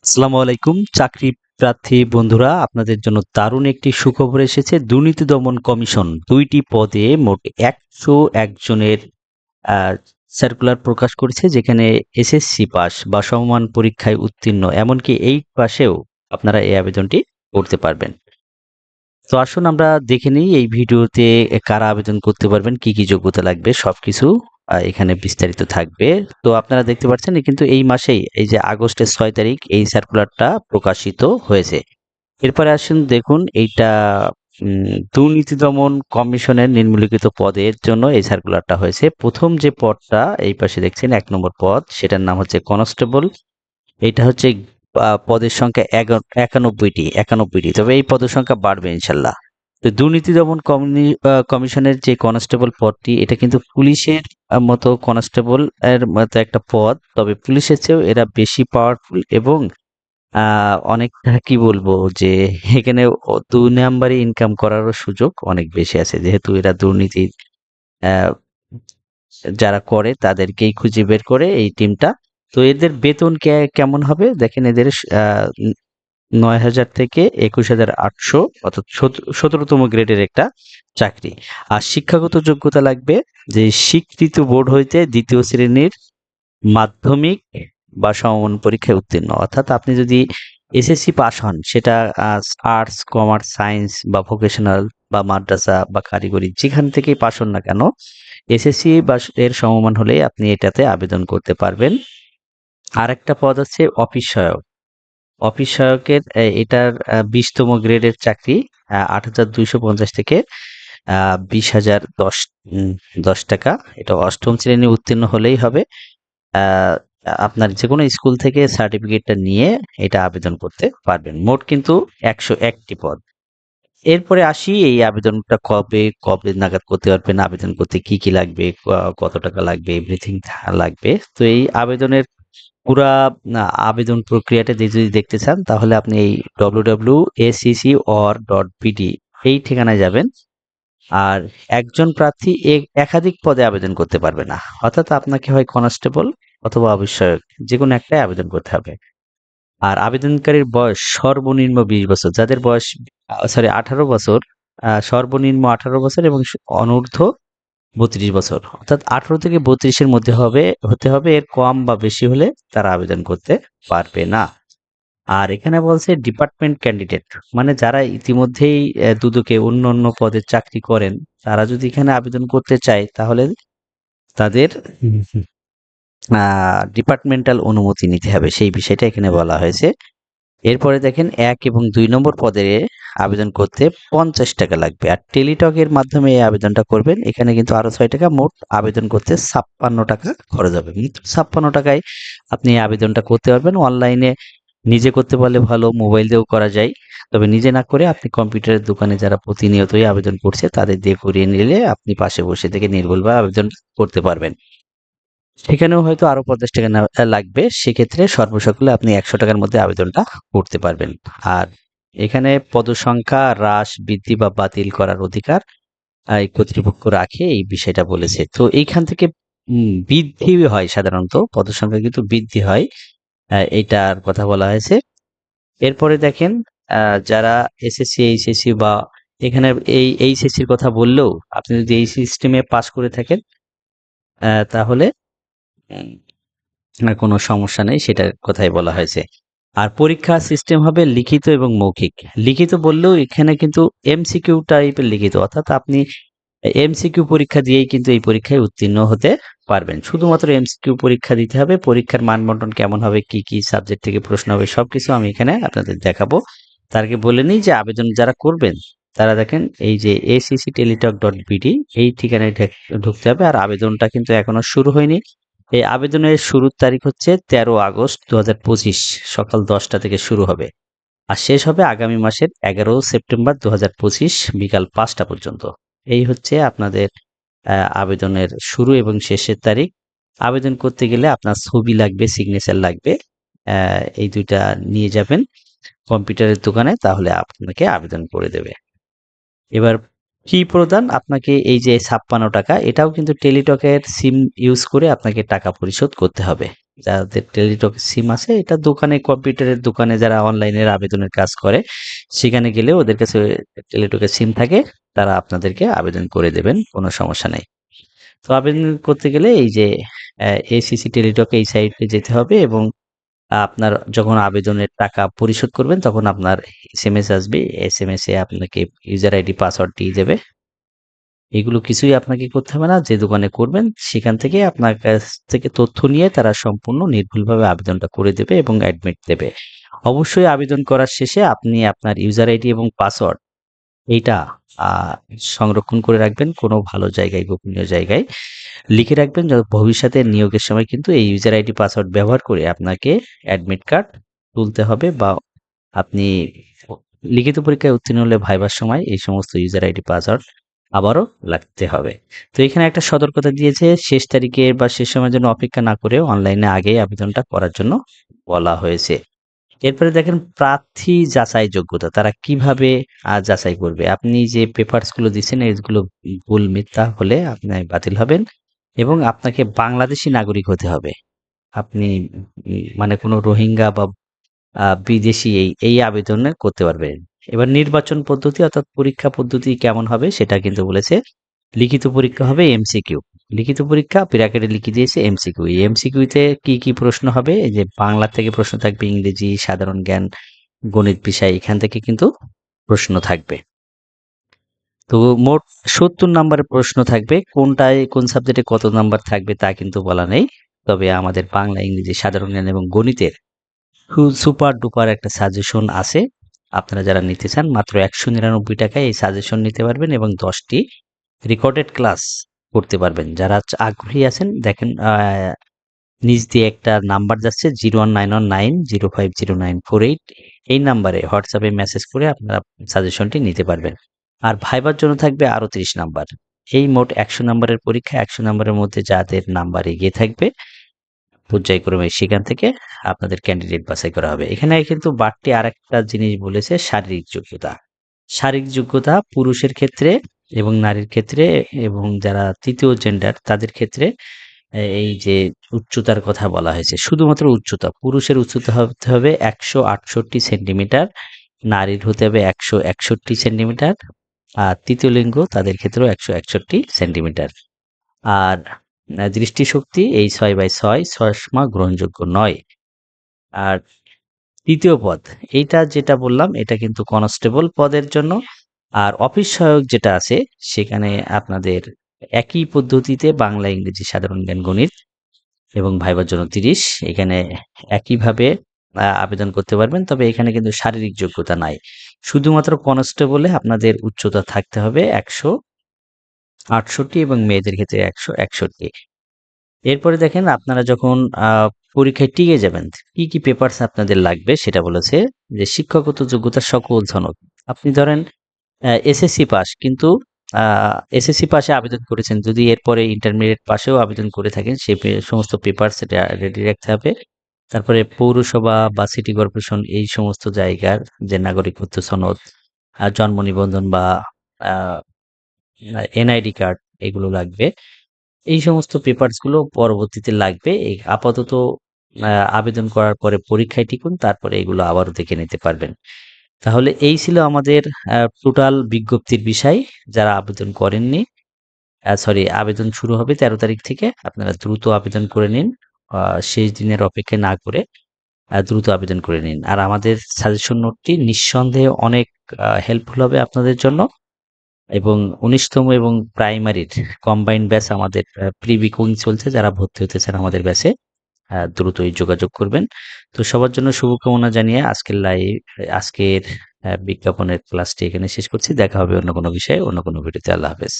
আসসালামু আলাইকুম চাকরি প্রার্থী বন্ধুরা, আপনাদের জন্য দারুণ একটি সুখবর এসেছে। দুর্নীতি দমন কমিশন ২টি পদে মোট ১০১ জনের আ সার্কুলার প্রকাশ করেছে, যেখানে এসএসসি পাস বা সমমান পরীক্ষায় উত্তীর্ণ, এমনকি 8 পাশেও আপনারা এই আবেদনটি করতে পারবেন। তো আসুন আমরা দেখে নিই এই ভিডিওতে কারা আবেদন করতে পারবেন, কি, কি যোগ্যতা লাগবে সবকিছু এখানে বিস্তারিত থাকবে। তো আপনারা দেখতে পাচ্ছেন কিন্তু এই মাসেই, এই যে আগস্টের ৬ তারিখ এই সার্কুলারটা প্রকাশিত হয়েছে। এরপরে আসুন দেখুন এইটা দুর্নীতি দমন কমিশনের নিম্নলিখিত পদের জন্য এই সার্কুলারটা হয়েছে। ১ম যে পদটা এই পাশে দেখছেন ১ নম্বর পদ, সেটার নাম হচ্ছে কনস্টেবল। এটা হচ্ছে পদের সংখ্যা ৯১টি। তবে এই পদের সংখ্যা বাড়বে ইনশাল্লাহ। তো দুর্নীতি দমন কমিশনের যে কনস্টেবল পদটি, এটা কিন্তু পুলিশের মতো কনস্টেবল এর মতো একটা পদ। তবে পুলিশের চেয়েও এরা বেশি পাওয়ারফুল এবং অনেকটা কি বলবো যে এখানে ২ নাম্বারে ইনকাম করারও সুযোগ অনেক বেশি আছে। যেহেতু এরা দুর্নীতি আ যারা করে তাদেরকেই খুঁজে বের করে এই টিমটা। তো এদের বেতন কেমন হবে? দেখেন এদের আ ৯,০০০ থেকে ২১,৮০০, অর্থাৎ ১৭তম গ্রেডের একটা চাকরি। আর শিক্ষাগত যোগ্যতা লাগবে যে স্বীকৃত বোর্ড হইতে ২য় শ্রেণীর মাধ্যমিক বা সমমান পরীক্ষায় উত্তীর্ণ। অর্থাৎ আপনি যদি এসএসসি পাস হন, সেটা আর্টস, কমার্স, সায়েন্স বা ভোকেশনাল বা মাদ্রাসা বা কারিগরি যেখান থেকেই পাস হন না কেন, এসএসসি বা এর সমমান হলেই আপনি এটাতে আবেদন করতে পারবেন। আরেকটা পদ আছে অফিস সহায়ক। অফিস সহায়কের এটার ২০তম গ্রেডের চাকরি। ৮,২৫০ থেকে ২০,০১০ টাকা। এটা ৮ম শ্রেণী উত্তীর্ণ হলেই হবে। আ আপনার যেকোনো স্কুল থেকে সার্টিফিকেটটা নিয়ে এটা আবেদন করতে পারবেন। মোট কিন্তু ১০১ টি পদ। এরপরে আসি এই আবেদনটা কবে নাগাদ করতে পারবেন, আবেদন করতে কি, কি লাগবে, কত টাকা লাগবে, এভরিথিং লাগবে। তো এই আবেদনের পুরা আবেদন প্রক্রিয়াটা যদি দেখতে চান, তাহলে আপনি এই www.accor.bd এই ঠিকানায় যাবেন। আর একজন প্রার্থী একাধিক পদে আবেদন করতে পারবে না। অর্থাৎ আপনাকে হয় কনস্টেবল অথবা অফিস সহায়ক, যেকোনো একটাই আবেদন করতে হবে। আর আবেদনকারীর বয়স সর্বনিম্ন ২০ বছর। যাদের বয়স ১৮ বছর, সর্বনিম্ন ১৮ বছর এবং অনূর্ধ্ব ৩২ বছর। অর্থাৎ ১৮ থেকে ৩২ এর মধ্যে হতে হবে। এর কম বা বেশি হলে তারা আবেদন করতে পারবে না। আর এখানে বলছে ডিপার্টমেন্ট ক্যান্ডিডেট, মানে যারা ইতিমধ্যেই দুদকে অন্য পদের চাকরি করেন, তারা যদি এখানে আবেদন করতে চায়, তাহলে তাদের ডিপার্টমেন্টাল অনুমতি নিতে হবে। সেই বিষয়টা এখানে বলা হয়েছে। এরপরে দেখেন ১ এবং ২ নম্বর পদে আবেদন করতে ৫০ টাকা লাগবে। আর টেলিটকের মাধ্যমে এই আবেদনটা করবেন। এখানে কিন্তু আরো ৬ টাকা, মোট আবেদন করতে ৫৬ টাকা খরচ হবে। ৫৬ টাকায় আপনি এই আবেদনটা করতে পারবেন। অনলাইনে নিজে করতে পারলে ভালো, মোবাইল দিয়েও করা যায়। তবে নিজে না করে আপনি কম্পিউটারের দোকানে যারা প্রতিনিয়তই আবেদন করছে তাদের দিয়ে করিয়ে নিলে আপনি পাশে বসে থেকে নির্ভুলভাবে আবেদন করতে পারবেন। সেখানেও হয়তো আরো ৫০ টাকা লাগবে। সেক্ষেত্রে সর্বসকলে আপনি ১০০ টাকার মধ্যে আবেদনটা করতে পারবেন। আর এখানে পদসংখ্যা হ্রাস, বৃদ্ধি বা বাতিল করার অধিকার এই কর্তৃপক্ষ রাখে, এই বিষয়টা বলেছে। তো এইখান থেকে বৃদ্ধি হয়, সাধারণত পদসংখ্যা কিন্তু বৃদ্ধি হয়। এইটার কথা বলা হয়েছে। এরপরে দেখেন যারা এসএসসি, এইচএসসি বা এখানে এই এইচএসসির কথা বললেও, আপনি যদি এই সিস্টেমে পাস করে থাকেন তাহলে উম না কোনো সমস্যা নেই, সেটার কথাই বলা হয়েছে। আর পরীক্ষা সিস্টেম হবে লিখিত এবং মৌখিক। লিখিত বললেও এখানে কিন্তু এমসিকিউ টাইপের লিখিত, অর্থাৎ আপনি এমসিকিউ পরীক্ষা দিয়েই কিন্তু এই পরীক্ষায় উত্তীর্ণ হতে পারবেন। শুধুমাত্র এমসিকিউ পরীক্ষা দিতে হবে। পরীক্ষার মানবন্টন কেমন হবে, কি, কি সাবজেক্ট থেকে প্রশ্ন হবে, সবকিছু আমি এখানে আপনাদের দেখাবো। তার আগে বলে নিই যে আবেদন যারা করবেন, তারা দেখেন এই যে accteletalk.bd এই ঠিকানায় ঢুকতে হবে। আর আবেদনটা কিন্তু এখনো শুরু হয়নি। এই আবেদনের শুরুর তারিখ হচ্ছে ১৩ আগস্ট ২০২৫ সকাল ১০টা থেকে শুরু হবে। আর শেষ হবে আগামী মাসের ১১ সেপ্টেম্বর ২০২৫ বিকাল ৫টা পর্যন্ত। এই হচ্ছে আপনাদের আবেদনের শুরু এবং শেষের তারিখ। আবেদন করতে গেলে আপনার ছবি লাগবে, সিগনেচার লাগবে। এই ২ টা নিয়ে যাবেন কম্পিউটারের দোকানে, তাহলে আপনাকে আবেদন করে দেবে। এবার ফি প্রদান, আপনাকে এই যে ৫৬ টাকা, এটাও কিন্তু টেলিটকের সিম ইউজ করে আপনাকে টাকা পরিশোধ করতে হবে। যাদের টেলিটক সিম আছে, এটা দোকানে, কম্পিউটারের দোকানে যারা অনলাইনের আবেদনের কাজ করে, সেখানে গেলে ওদের কাছে টেলিটকের সিম থাকে, তারা আপনাদেরকে আবেদন করে দেবেন, কোনো সমস্যা নেই। তো আবেদন করতে গেলে এই যে এসিসি টেলিটক এই সাইটে যেতে হবে, এবং আপনার যখন আবেদনের টাকা পরিশোধ করবেন তখন আপনার এসএমএস আসবে। এসএমএস এ আপনাকে ইউজার আইডি পাসওয়ার্ড দিয়ে দেবে। এগুলো কিছুই আপনাকে করতে হবে না। যে দোকানে করবেন সেখান থেকে আপনার কাছ থেকে তথ্য নিয়ে তারা সম্পূর্ণ নির্ভুলভাবে আবেদনটা করে দেবে এবং অ্যাডমিট দেবে। অবশ্যই আবেদন করার শেষে আপনি আপনার ইউজার আইডি এবং পাসওয়ার্ড এইটা আ সংরক্ষণ করে রাখবেন কোনো ভালো জায়গায়, গোপনীয় জায়গায়। লিখে রাখবেন ভবিষ্যতে নিয়োগের সময় কিন্তু এই ইউজার আইডি পাসওয়ার্ড ব্যবহার করে আপনাকে অ্যাডমিট কার্ড তুলতে হবে, বা আপনি লিখিত পরীক্ষায় উত্তীর্ণ হলে ভাইবার সময় এই সমস্ত ইউজার আইডি পাসওয়ার্ড আবারও লাগতে হবে। তো এখানে একটা সতর্কতা দিয়েছে, শেষ তারিখে বা শেষ সময়ের জন্য অপেক্ষা না করে অনলাইনে আগেই আবেদনটা করার জন্য বলা হয়েছে। এরপরে দেখেন প্রার্থী যাচাই যোগ্যতা। তারা কিভাবে যাচাই করবে? আপনি যে পেপারস গুলো দিচ্ছেন এগুলো ভুল মিথ্যা হলে আপনি বাতিল হবেন, এবং আপনাকে বাংলাদেশী নাগরিক হতে হবে। আপনি মানে কোনো রোহিঙ্গা বা বিদেশি এই আবেদনে করতে পারবেন। এবার নির্বাচন পদ্ধতি অর্থাৎ পরীক্ষা পদ্ধতি কেমন হবে সেটা কিন্তু বলেছে। লিখিত পরীক্ষা হবে এমসিকিউ। লিখিত পরীক্ষা ব্র্যাকেটে লিখে দিয়েছে এমসিকিউ। এই এমসিকিউতে কি প্রশ্ন হবে? এই যে বাংলা থেকে প্রশ্ন থাকবে, ইংরেজি, সাধারণ জ্ঞান, গণিত বিষয় এখান থেকে কিন্তু প্রশ্ন থাকবে। তো মোট ৭০ নাম্বারের প্রশ্ন থাকবে। কোনটায় কোন সাবজেক্টে কত নাম্বার থাকবে তা কিন্তু বলা নেই। তবে আমাদের বাংলা, ইংরেজি, সাধারণ জ্ঞান এবং গণিতের সুপার ডুপার একটা সাজেশন আছে। আপনারা যারা নিতে চান মাত্র ৳১৯৯ এই সাজেশন নিতে পারবেন, এবং ১০ টি রেকর্ডেড ক্লাস করতে পারবেন। যারা আগ্রহী আছেন দেখেন, নিচ দিয়ে একটা নাম্বার যাচ্ছে 01919050948, এই নাম্বারে হোয়াটসঅ্যাপে মেসেজ করে আপনারা সাজেশনটি নিতে পারবেন। আর ভাইবার জন্য থাকবে আরো ৩০ নাম্বার। এই মোট ১০০ নাম্বারের পরীক্ষা। ১০০ নাম্বারের মধ্যে যাদের নাম্বার এগিয়ে থাকবে পর্যায়ক্রমে সেখান থেকে আপনাদের ক্যান্ডিডেট বাছাই করা হবে। এখানে কিন্তু বাড়তি আরেকটা জিনিস বলেছে, শারীরিক যোগ্যতা। শারীরিক যোগ্যতা পুরুষের ক্ষেত্রে এবং নারীর ক্ষেত্রে, এবং যারা তৃতীয় জেন্ডার তাদের ক্ষেত্রে এই যে উচ্চতার কথা বলা হয়েছে, শুধুমাত্র উচ্চতা। পুরুষের উচ্চতা হতে হবে ১৬৮ সেন্টিমিটার, নারীর হতে হবে ১৬১ সেন্টিমিটার, আর তৃতীয় লিঙ্গ তাদের ক্ষেত্রেও ১৬১ সেন্টিমিটার। আর দৃষ্টিশক্তি এই ৬/৬ চশমা গ্রহণযোগ্য নয়। আর তৃতীয় পদ, এইটা যেটা বললাম এটা কিন্তু কনস্টেবল পদের জন্য। আর অফিস সহায়ক যেটা আছে সেখানে আপনাদের একই পদ্ধতিতে বাংলা, ইংরেজি, সাধারণ জ্ঞান, গণিত এবং ভাইবার জন্য ৩০। এখানে একইভাবে আবেদন করতে পারবেন। তবে এখানে কিন্তু শারীরিক যোগ্যতা নাই। শুধুমাত্র কনস্টেবলে আপনাদের উচ্চতা থাকতে হবে ১৬৮ এবং মেয়েদের ক্ষেত্রে ১৬১। এরপরে দেখেন আপনারা যখন পরীক্ষায় টিকে যাবেন, কি পেপারস আপনাদের লাগবে সেটা বলেছে, যে শিক্ষাগত যোগ্যতার সকল সনদ। আপনি ধরেন এসএসসি পাস, কিন্তু এসএসসি পাশে আবেদন করেছেন, যদি এরপরে ইন্টারমিডিয়েট পাশেও আবেদন করে থাকেন সে সমস্ত পেপারস রেডি রাখতে হবে। তারপরে পৌরসভা বা সিটি কর্পোরেশন এই সমস্ত জায়গার যে নাগরিকত্ব সনদ, জন্ম নিবন্ধন বা এনআইডি কার্ড এগুলো লাগবে। এই সমস্ত পেপারস গুলো পরবর্তীতে লাগবে। আপাতত আবেদন করার পরে পরীক্ষায় টিকুন, তারপরে এগুলো আবারও দেখে নিতে পারবেন। তাহলে এই ছিল আমাদের টোটাল বিজ্ঞপ্তির বিষয়। যারা আবেদন করেননি, আবেদন শুরু হবে ১৩ তারিখ থেকে। আপনারা দ্রুত আবেদন করে নিন। শেষ দিনের অপেক্ষা না করে দ্রুত আবেদন করে নিন। আর আমাদের সাজেশন নোটটি নিঃসন্দেহে অনেক হেল্পফুল হবে আপনাদের জন্য। এবং ১৯তম এবং প্রাইমারির কম্বাইন্ড ব্যাচ আমাদের প্রি বুকিং চলছে। যারা ভর্তি হতে চান আমাদের ব্যাচে দ্রুতই যোগাযোগ করবেন। তো সবার জন্য শুভকামনা জানিয়ে আজকের বিজ্ঞাপনের ক্লাসটি এখানে শেষ করছি। দেখা হবে অন্য কোনো বিষয়ে, অন্য কোনো ভিডিওতে। আল্লাহ হাফেজ।